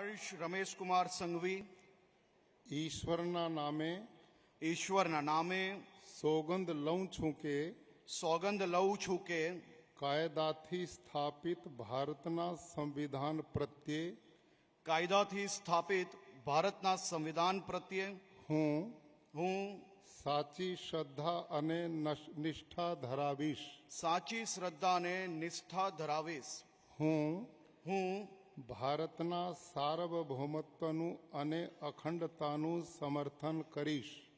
હર્ષ રમેશકુમાર સંઘવી ઈશ્વરના નામે સોગંદ લઉં છું કે કાયદાથી સ્થાપિત ભારતના સંવિધાન પ્રત્યે હું સાચી શ્રદ્ધા અને નિષ્ઠા ધરાવીશ. હું ભારતના સાર્વભૌમત્વનું અને અખંડતાનું સમર્થન કરીશ.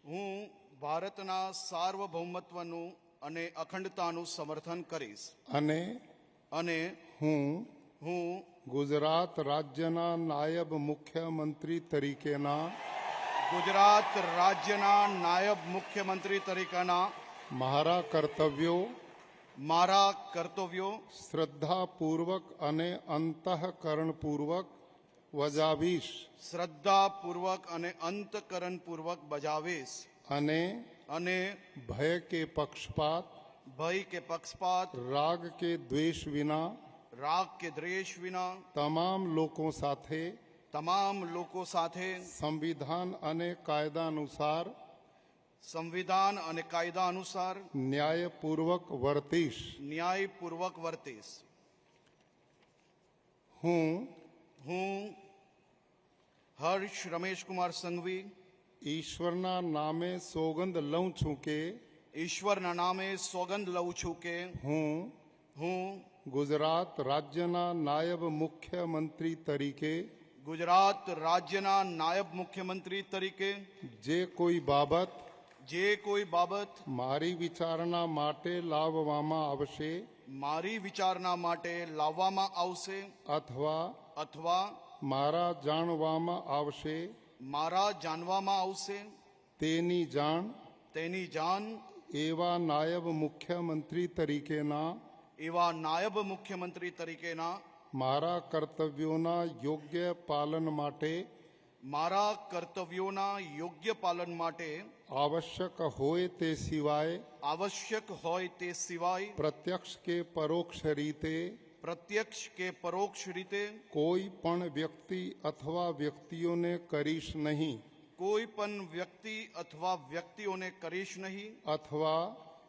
ભારતના સાર્વભૌમત્વનું અને અખંડતાનું સમર્થન કરીશ. અને હું ગુજરાત રાજ્યના નાયબ મુખ્યમંત્રી તરીકેના મારા કર્તવ્યો શ્રદ્ધાપૂર્વક અને અંતઃકરણપૂર્વક બજાવીશ. અને ભય કે પક્ષપાત રાગ કે દ્વેષ વિના તમામ લોકો સાથે સંવિધાન અને કાયદા અનુસાર ન્યાયપૂર્વક વર્તીશ. હું હર્ષ રમેશકુમાર સંઘવી ઈશ્વરના નામે સોગંદ લઉં છું કે હું ગુજરાત રાજ્યના નાયબ મુખ્યમંત્રી તરીકે જે કોઈ બાબત મારી વિચારણા માટે લાવવામાં આવશે અથવા મારા જાણવામાં આવશે તેની જાણ એવા નાયબ મુખ્યમંત્રી તરીકેના મારા કર્તવ્યોના યોગ્ય પાલન માટે આવશ્યક હોય તે સિવાય પ્રત્યક્ષ કે પરોક્ષ રીતે કોઈ પણ વ્યક્તિ અથવા વ્યક્તિઓને કરીશ નહીં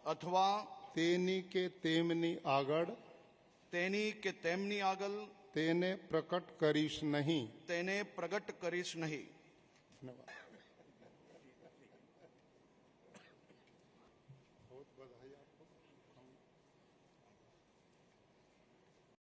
અથવા તેની કે તેમની આગળ તેને પ્રકટ કરીશ નહીં. ધન્યવાદ.